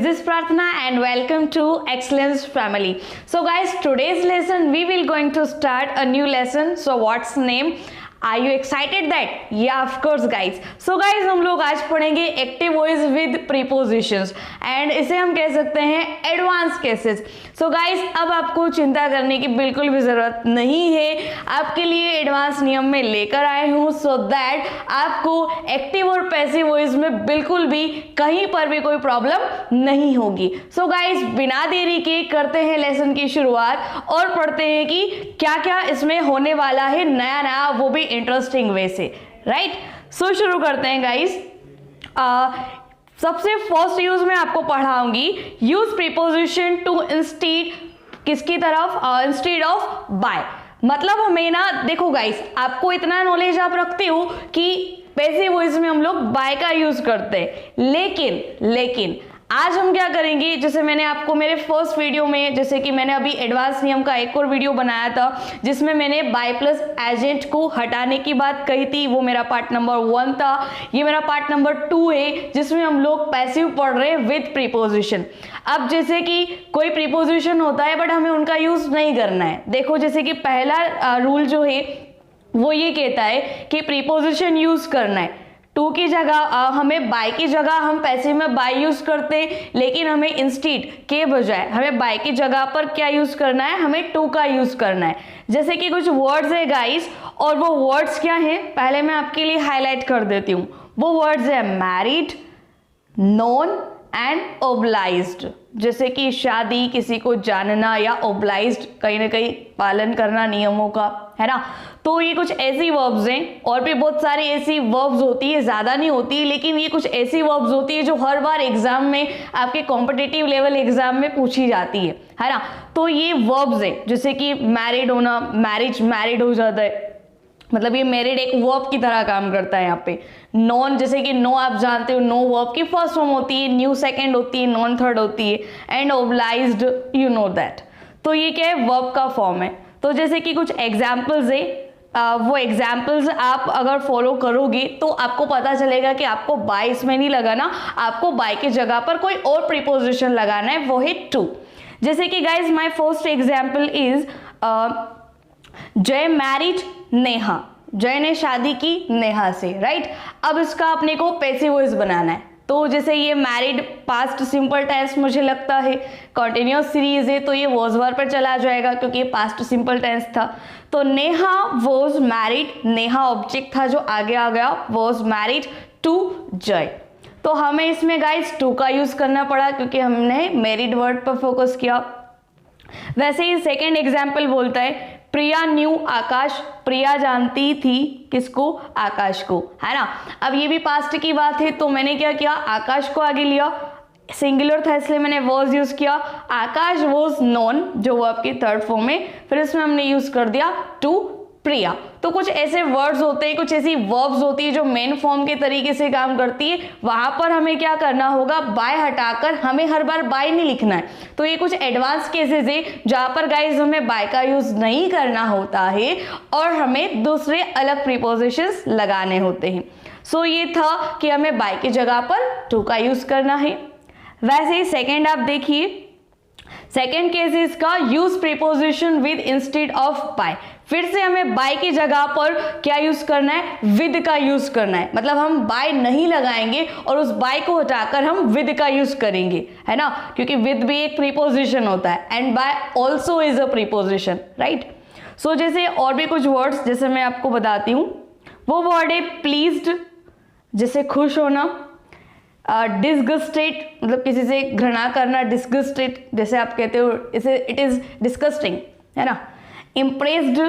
This is Pratna and welcome to Excellence Family. So guys, today's lesson we will going to start a new lesson. So what's name? Are you excited that? Yeah, of course guys. So guys, हम लोग आज पढ़ेंगे active voice with prepositions and इसे हम कह सकते हैं advance cases. So guys, अब आपको चिंता करने की बिल्कुल भी ज़रूरत नहीं है. आपके लिए एडवांस नियम में लेकर आए हूँ सो दैट आपको एक्टिव और पैसिव वॉइस में बिल्कुल भी कहीं पर भी कोई प्रॉब्लम नहीं होगी. सो गाइस, बिना देरी के करते हैं लेसन की शुरुआत और पढ़ते हैं कि क्या क्या इसमें होने वाला है नया नया, वो भी इंटरेस्टिंग वे से. राइट, सो शुरू करते हैं गाइस. सबसे फर्स्ट यूज में आपको पढ़ाऊंगी यूज प्रीपोजिशन टू इंस्टीड किसकी तरफ, इंस्टीड ऑफ बाय. मतलब हमें ना, देखो गाइस, आपको इतना नॉलेज आप रखते हो कि पैसिव वॉइस में हम लोग बाय का यूज करते हैं, लेकिन आज हम क्या करेंगे, जैसे मैंने आपको मेरे फर्स्ट वीडियो में, जैसे कि मैंने अभी एडवांस नियम का एक और वीडियो बनाया था जिसमें मैंने बाय प्लस एजेंट को हटाने की बात कही थी, वो मेरा पार्ट नंबर 1 था. ये मेरा पार्ट नंबर 2 है जिसमें हम लोग पैसिव पढ़ रहे हैं विद प्रीपोजिशन. अब जैसे कि कोई प्रीपोजिशन होता है बट हमें उनका यूज नहीं करना है. देखो, जैसे कि पहला रूल जो है वो ये कहता है कि प्रीपोजिशन यूज करना है. टू की जगह हमें बाय की जगह हम पैसिव में बाय यूज करते हैं, लेकिन हमें इंस्टीड के बजाय हमें बाय की जगह पर क्या यूज करना है, हमें टू का यूज करना है. जैसे कि कुछ वर्ड्स है गाइस, और वो वर्ड्स क्या है पहले मैं आपके लिए हाईलाइट कर देती हूँ. वो वर्ड्स है मैरिड, नोन एंड ओब्लाइज्ड. जैसे कि शादी, किसी को जानना, या ओब्लाइज्ड कहीं ना कहीं पालन करना नियमों का, है ना. तो ये कुछ ऐसी वर्ब्स हैं, और भी बहुत सारी ऐसी वर्ब्स होती है, ज़्यादा नहीं होती, लेकिन ये कुछ ऐसी वर्ब्स होती है जो हर बार एग्जाम में, आपके कॉम्पिटिटिव लेवल एग्जाम में पूछी जाती है ना. तो ये वर्ब्स है, जैसे कि मैरिड होना, मैरिड हो जाता है, मतलब ये मैरिड एक वर्ब की तरह काम करता है यहाँ पे. नॉन, जैसे कि नो आप जानते हो, नो वर्ब की फर्स्ट फॉर्म होती है, न्यू सेकंड होती है, नॉन थर्ड होती है, and obliged you know that. तो ये क्या है, वर्ब का फॉर्म है. तो जैसे कि कुछ एग्जाम्पल्स है, वो एग्जाम्पल्स आप अगर फॉलो करोगे तो आपको पता चलेगा कि आपको बाय इसमें नहीं लगाना, आपको बाय की जगह पर कोई और प्रीपोजिशन लगाना है, वो है टू. जैसे कि guys, my first example is जय मैरिड नेहा. जय ने शादी की नेहा से. राइट, अब इसका अपने को पैसिव वॉइस बनाना है. तो जैसे ये मैरिड पास्ट सिंपल टेंस मुझे लगता है कंटिन्यूअस सीरीज है, तो ये वॉज वर्ब पर चला जाएगा क्योंकि ये पास्ट सिंपल टेंस था. तो Neha was married, Neha object था जो आगे आ गया, वॉज मैरिड टू जय. तो हमें इसमें गाइज टू का यूज करना पड़ा क्योंकि हमने मैरिड वर्ड पर फोकस किया. वैसे ही सेकेंड एग्जाम्पल बोलता है प्रिया न्यू आकाश. प्रिया जानती थी किसको, आकाश को, है ना. अब ये भी पास्ट की बात है, तो मैंने क्या किया, आकाश को आगे लिया, सिंगुलर था इसलिए मैंने वॉज यूज किया. आकाश वॉज नोन जो वर्ब की थर्ड फॉर्म है, फिर इसमें हमने यूज कर दिया टू प्रिया. तो कुछ ऐसे वर्ड्स होते हैं, कुछ ऐसी वर्ब्स होती है जो मेन फॉर्म के तरीके से काम करती है, वहां पर हमें क्या करना होगा, बाय हटाकर हमें हर बार बाय नहीं लिखना है. तो ये कुछ एडवांस केसेस है जहां पर गाइज हमें बाय का यूज नहीं करना होता है और हमें दूसरे अलग प्रीपोजिशंस लगाने होते हैं. सो ये था कि हमें बाय की जगह पर टू का यूज करना है. वैसे ही सेकेंड आप देखिए, सेकेंड केस इसका use preposition with instead of by. फिर से हमें बाय की जगह पर क्या यूज करना है, विद का यूज करना है. मतलब हम बाय नहीं लगाएंगे और उस बाय को हटाकर हम विद का यूज करेंगे, है ना, क्योंकि विद भी एक प्रीपोजिशन होता है and by also is a preposition. Right, so जैसे और भी कुछ वर्ड्स जैसे मैं आपको बताती हूँ. वो वर्ड है प्लीज्ड, जैसे खुश होना. डिस्गस्टेड, मतलब किसी से घृणा करना, डिस्गस्टेड जैसे आप कहते हो, इसे इट इज डिस्गस्टिंग, है ना. Impressed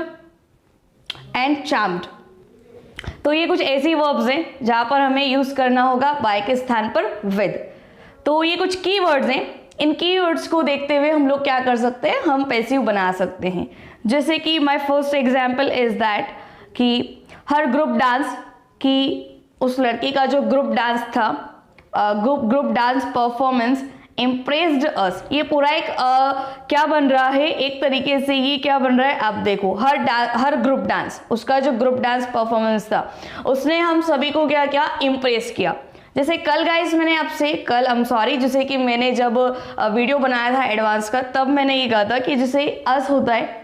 and charmed. तो ये कुछ ऐसी वर्ब्स हैं जहां पर हमें यूज करना होगा बाय के स्थान पर विद. तो ये कुछ की वर्ड्स हैं, इन की वर्ड्स को देखते हुए हम लोग क्या कर सकते हैं, हम पैसिव बना सकते हैं. जैसे कि my first example is that कि हर ग्रुप डांस, की उस लड़की का जो ग्रुप डांस था, ग्रुप डांस परफॉर्मेंस इम्प्रेस्ड अस. ये पूरा एक क्या बन रहा है, एक तरीके से ये क्या बन रहा है, आप देखो, हर ग्रुप डांस, उसका जो ग्रुप डांस परफॉर्मेंस था उसने हम सभी को क्या किया, इम्प्रेस किया. जैसे कल गाइस मैंने आपसे जैसे कि मैंने जब वीडियो बनाया था एडवांस का, तब मैंने ये कहा था कि जैसे अस होता है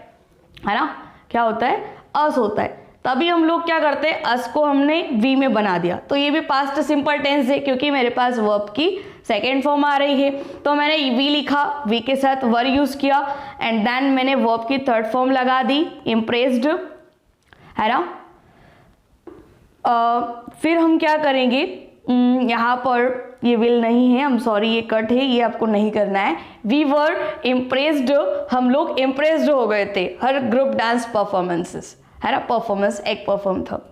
ना, क्या होता है, अस होता है, तभी हम लोग क्या करते हैं, अस को हमने वी में बना दिया। तो ये भी पास्ट सिंपल टेंस है क्योंकि मेरे पास वर्ब की सेकेंड फॉर्म आ रही है, तो मैंने वी लिखा, वी के साथ वर यूज किया एंड देन मैंने वर्ब की थर्ड फॉर्म लगा दी, इम्प्रेस्ड, है ना। फिर हम क्या करेंगे, यहाँ पर ये विल नहीं है, ये कट है, ये आपको नहीं करना है। वी वर इम्प्रेस्ड, हम लोग इम्प्रेस्ड हो गए थे हर ग्रुप डांस परफॉर्मेंसेस, है ना, परफॉर्मेंस एक परफॉर्म था।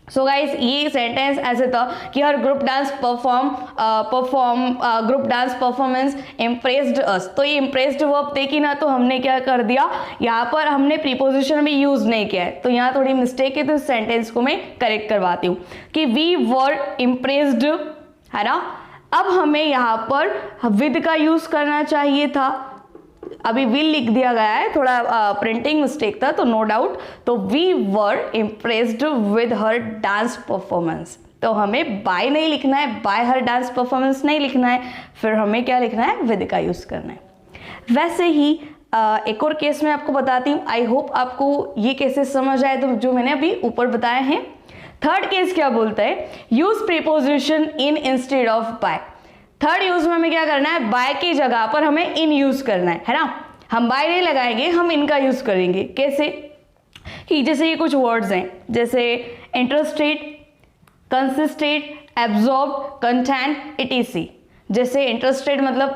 सो गाइस ये सेंटेंस ऐसे था कि हर ग्रुप डांस परफॉर्मेंस इम्प्रेस्ड अस। तो ये इम्प्रेस्ड वर्ब देखी ना, तो हमने क्या कर दिया, यहाँ पर हमने प्रीपोजिशन भी यूज नहीं किया है, तो यहाँ थोड़ी मिस्टेक है, तो इस सेंटेंस को मैं करेक्ट करवाती हूँ कि वी वर इम्प्रेस्ड, है ना। अब हमें यहाँ पर विद का यूज करना चाहिए था, अभी विल लिख दिया गया है, थोड़ा प्रिंटिंग मिस्टेक था, तो नो डाउट। तो we were impressed with her dance performance, तो हमें बाय नहीं लिखना है, बाय हर डांस परफॉर्मेंस नहीं लिखना है, फिर हमें क्या लिखना है, विद का यूज करना है। वैसे ही एक और केस मैं आपको बताती हूँ, आई होप आपको ये केसेस समझ आए तो जो मैंने अभी ऊपर बताए हैं। थर्ड केस क्या बोलता है, use preposition in instead of by. Third use में हमें क्या करना है, बाय की जगह पर हमें इन यूज करना है ना। हम बाय नहीं लगाएंगे, हम इनका यूज करेंगे। कैसे कि जैसे ये कुछ वर्ड्स हैं, जैसे interested, consisted, absorb, content, etc.. जैसे इंटरेस्टेड मतलब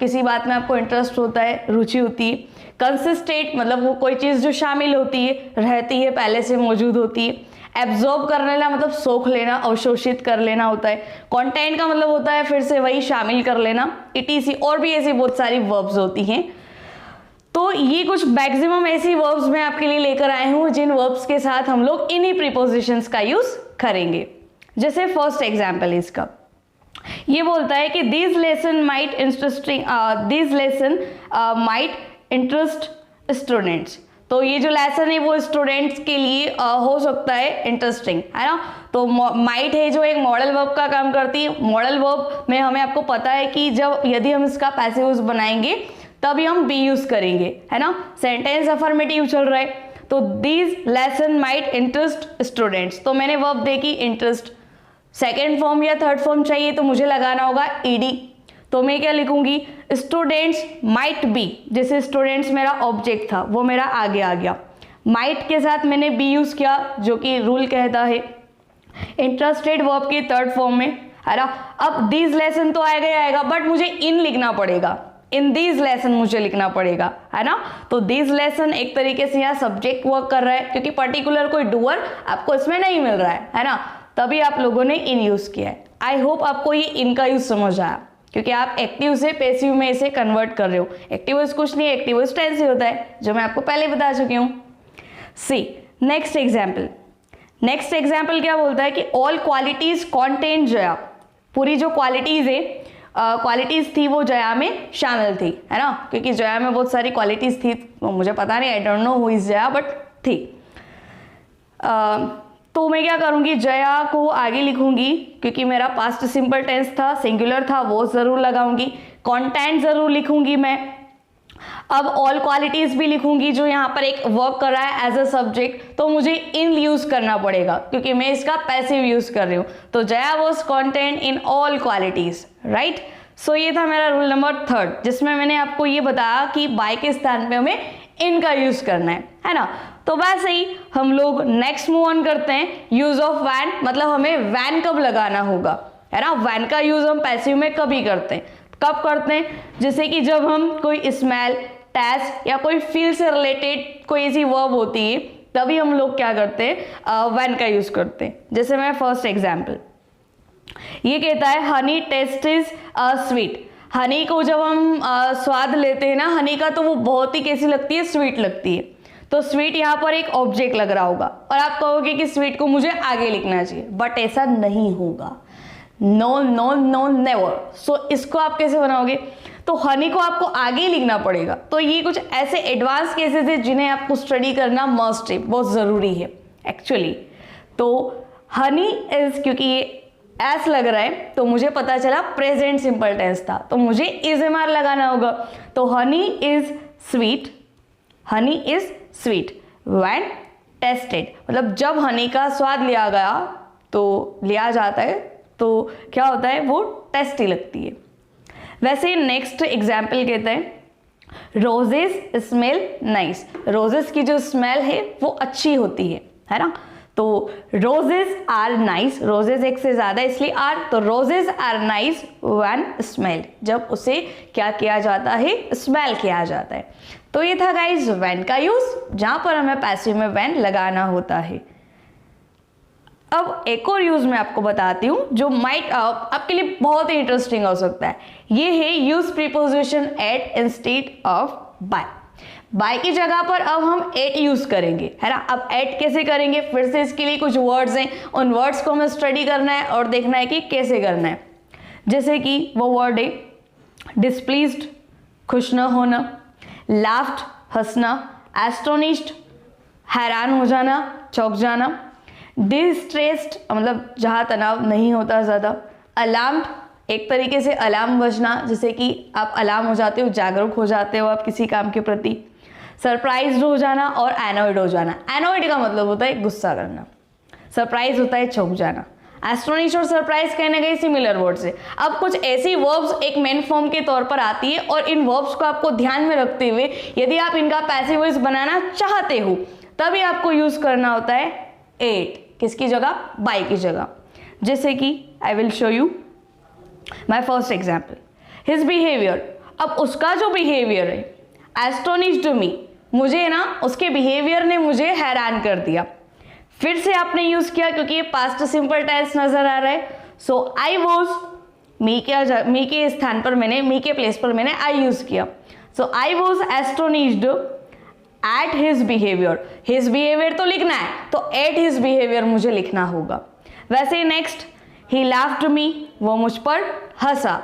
किसी बात में आपको इंटरेस्ट होता है, रुचि होती है। कंसिस्टेड मतलब वो कोई चीज़ जो शामिल होती है, रहती है, पहले से मौजूद होती है। एब्जॉर्ब कर लेना मतलब सोख लेना, अवशोषित कर लेना होता है। कंटेंट का मतलब होता है फिर से वही शामिल कर लेना, इटीसी। और भी ऐसी बहुत सारी वर्ब्स होती हैं। तो ये कुछ मैक्सिमम ऐसी वर्ब्स मैं आपके लिए लेकर आए हूँ जिन वर्ब्स के साथ हम लोग इन्हीं प्रीपोजिशंस का यूज करेंगे। जैसे फर्स्ट एग्जाम्पल है इसका, ये बोलता है कि this lesson might interest students. तो ये जो लेसन है वो स्टूडेंट्स के लिए हो सकता है इंटरेस्टिंग, है ना। तो माइट है जो एक मॉडल वर्ब का काम करती है। मॉडल वर्ब में हमें आपको पता है कि यदि हम इसका पैसिव यूज बनाएंगे तभी हम बी यूज करेंगे, है ना। सेंटेंस अफर्मेटिव चल रहा है, तो this lesson might interest students. तो मैंने वर्ब देखी इंटरेस्ट, सेकेंड फॉर्म या थर्ड फॉर्म चाहिए तो मुझे लगाना होगा ईडी। तो मैं क्या लिखूंगी, स्टूडेंट्स माइट बी। जैसे स्टूडेंट्स मेरा ऑब्जेक्ट था, वो मेरा आगे आ गया, माइट के साथ मैंने बी यूज किया जो कि रूल कहता है। इंटरेस्टेड वर्ब की थर्ड फॉर्म में, है ना। अब दिस लेसन तो आएगा बट मुझे इन लिखना पड़ेगा, इन दिस लेसन मुझे लिखना पड़ेगा, है ना। तो दिस लेसन एक तरीके से यहाँ सब्जेक्ट वर्क कर रहा है क्योंकि पर्टिकुलर कोई डूअर आपको इसमें नहीं मिल रहा है ना। तभी आप लोगों ने इन यूज किया है। आई होप आपको ये इनका यूज समझ आया, क्योंकि आप एक्टिव से पैसिव में इसे कन्वर्ट कर रहे हो। एक्टिव वॉइस कुछ नहीं है, एक्टिव वॉइस टेंस ही होता है, जो मैं आपको पहले बता चुकी हूँ। सी नेक्स्ट एग्जाम्पल क्या बोलता है कि ऑल क्वालिटीज कॉन्टेन जया। पूरी जो क्वालिटीज है, क्वालिटीज थी वो जया में शामिल थी, है ना। क्योंकि जया में बहुत सारी क्वालिटीज थी, तो मुझे पता नहीं, I don't know who is Jaya, but थी। तो मैं क्या करूंगी, जया को आगे लिखूंगी क्योंकि मेरा पास्ट सिंपल टेंस था, सिंगुलर था, वो जरूर लगाऊंगी। कंटेंट जरूर लिखूंगी मैं। अब ऑल क्वालिटीज भी लिखूंगी, जो यहाँ पर एक वर्क कर रहा है एज अ सब्जेक्ट, तो मुझे इन यूज करना पड़ेगा क्योंकि मैं इसका पैसिव यूज कर रही हूँ। तो Jaya was content in all qualities, right. So ये था मेरा रूल नंबर थर्ड, जिसमें मैंने आपको ये बताया कि बाय के स्थान पे हमें इनका यूज करना है ना। तो वैसे ही हम लोग नेक्स्ट मूव ऑन करते हैं, यूज ऑफ वैन। मतलब हमें वैन कब लगाना होगा, है ना। वैन का यूज हम पैसिव में कभी करते हैं, कब करते हैं, जैसे कि जब हम कोई स्मेल, टेस्ट या कोई फील से रिलेटेड कोई ऐसी वर्ब होती है, तभी हम लोग क्या करते हैं, वैन का यूज करते हैं। जैसे मैं फर्स्ट एग्जाम्पल, ये कहता है honey taste is sweet. Honey को जब हम स्वाद लेते हैं ना हनी का, तो वो बहुत ही कैसी लगती है, स्वीट लगती है। तो स्वीट यहाँ पर एक ऑब्जेक्ट लग रहा होगा और आप कहोगे कि स्वीट को मुझे आगे लिखना चाहिए, बट ऐसा नहीं होगा। No no no never. So इसको आप कैसे बनाओगे, तो हनी को आपको आगे लिखना पड़ेगा। तो ये कुछ ऐसे एडवांस केसेस है जिन्हें आपको स्टडी करना मस्ट है, बहुत ज़रूरी है एक्चुअली। तो हनी इज, क्योंकि ये एस लग रहा है तो मुझे पता चला प्रेजेंट सिंपल टेंस था, तो मुझे इज एम आर लगाना होगा। तो honey is sweet, honey is sweet when tested, मतलब जब हनी का स्वाद लिया गया तो लिया जाता है तो क्या होता है, वो टेस्टी लगती है। वैसे नेक्स्ट एग्जाम्पल कहते हैं रोजेस स्मेल नाइस, रोजेस की जो स्मेल है वो अच्छी होती है ना। तो रोजेस आर नाइस, रोजेस एक से ज्यादा इसलिए आर, तो roses are nice when smell, जब उसे क्या किया जाता है, स्मेल किया जाता है। तो ये था गाइज व्हेन का यूज, जहां पर हमें पैसिव में व्हेन लगाना होता है। अब एक और यूज मैं आपको बताती हूँ जो माइट आपके लिए बहुत ही इंटरेस्टिंग हो सकता है। ये है use preposition at instead of by. By की जगह पर अब हम एट यूज करेंगे, है ना। अब एट कैसे करेंगे, फिर से इसके लिए कुछ वर्ड्स हैं, उन वर्ड्स को हमें स्टडी करना है और देखना है कि कैसे करना है। जैसे कि वो वर्ड है डिस्प्लीज्ड, खुश न होना, लाफ्ड, हंसना, एस्टोनिश्ड, हैरान हो जाना, चौंक जाना, डिस्ट्रेस्ड मतलब जहाँ तनाव नहीं होता ज़्यादा, अलार्म्ड एक तरीके से अलार्म बजना, जैसे कि आप अलार्म हो जाते हो, जागरूक हो जाते हो आप किसी काम के प्रति, सरप्राइज्ड हो जाना और एनॉयड हो जाना। एनॉयड का मतलब होता है गुस्सा करना, सरप्राइज होता है चौंक जाना। एस्टोनिश और सरप्राइज कहने गए सिमिलर वर्ड्स है। अब कुछ ऐसी वर्ब्स एक मेन फॉर्म के तौर पर आती है और इन वर्ब्स को आपको ध्यान में रखते हुए यदि आप इनका पैसिव वॉइस बनाना चाहते हो तभी आपको यूज करना होता है एट, किसकी जगह, बाय की जगह। जैसे कि I will show you my first example, his behaviour. अब उसका जो बिहेवियर है, एस्टोनिश्ड मी, मुझे ना उसके बिहेवियर ने मुझे हैरान कर दिया। फिर से आपने यूज किया क्योंकि ये पास्ट सिंपल टेंस नजर आ रहा है। सो आई वॉज, मी के स्थान पर मैंने, मी के प्लेस पर मैंने आई यूज किया। So I was astonished at his behaviour. His behaviour तो लिखना है तो एट हिज बिहेवियर मुझे लिखना होगा। वैसे नेक्स्ट, ही लाफ्ड मी, वो मुझ पर हंसा,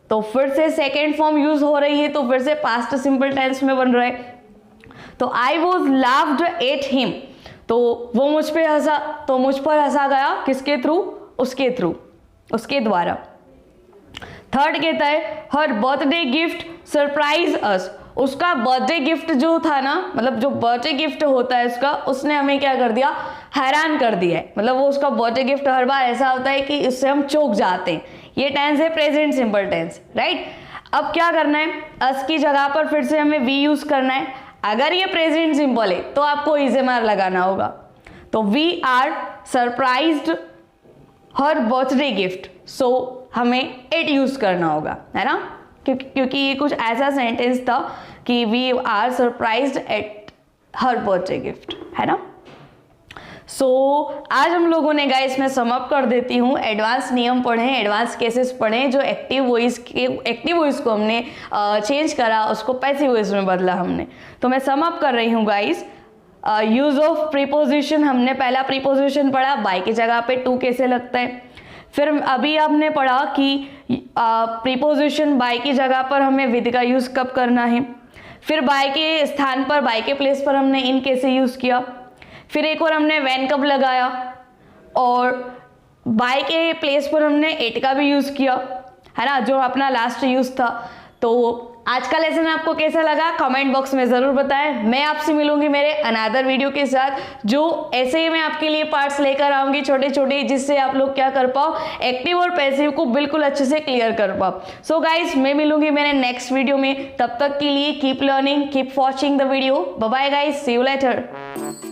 तो फिर से सेकेंड फॉर्म यूज हो रही है तो फिर से पास्ट सिंपल टेंस में बन रहा है। तो I was laughed at him, तो वो मुझ पे हंसा, तो मुझ पर हंसा गया किसके थ्रू, उसके थ्रू, उसके द्वारा। थर्ड कहता है हर बर्थडे गिफ्ट सरप्राइज अस, उसका बर्थडे गिफ्ट जो था ना, मतलब जो बर्थडे गिफ्ट होता है उसका, उसने हमें क्या कर दिया, हैरान कर दिया है। मतलब वो उसका बर्थडे गिफ्ट हर बार ऐसा होता है कि उससे हम चौंक जाते हैं। ये टेंस है प्रेजेंट सिंपल टेंस, राइट। अब क्या करना है, अस की जगह पर फिर से हमें वी यूज करना है। अगर ये प्रेजेंट सिंपल है तो आपको इज एम आर लगाना होगा। तो we are surprised her birthday gift, so हमें इट यूज करना होगा, है ना, क्योंकि ये कुछ ऐसा सेंटेंस था कि we are surprised at her birthday gift, है ना। सो आज हम लोगों ने गाइस मैं सम अप कर देती हूँ, एडवांस नियम पढ़े, एडवांस केसेस पढ़े, जो एक्टिव वॉइस को हमने चेंज करा, उसको पैसिव वॉइस में बदला हमने। तो मैं सम अप कर रही हूँ गाइस। यूज ऑफ प्रीपोजिशन, हमने पहला प्रीपोजिशन पढ़ा, बाय की जगह पे टू कैसे लगता है। फिर अभी आपने पढ़ा कि प्रीपोजिशन बाय की जगह पर हमें विद का यूज कब करना है। फिर बाय के स्थान पर, बाय के प्लेस पर हमने इन कैसे यूज किया। फिर एक और हमने व्हेन कब लगाया, और बाय के प्लेस पर हमने एट का भी यूज किया, है ना, जो अपना लास्ट यूज था। तो आज का लेसन आपको कैसा लगा कमेंट बॉक्स में जरूर बताएं। मैं आपसे मिलूंगी मेरे अनदर वीडियो के साथ, जो ऐसे ही मैं आपके लिए पार्ट्स लेकर आऊंगी छोटे छोटे, जिससे आप लोग क्या कर पाओ, एक्टिव और पैसिव को बिल्कुल अच्छे से क्लियर कर पाओ। सो गाइज मैं मिलूंगी मेरे नेक्स्ट वीडियो में, तब तक के लिए keep learning, keep watching the video. Bye bye guys, see you letter.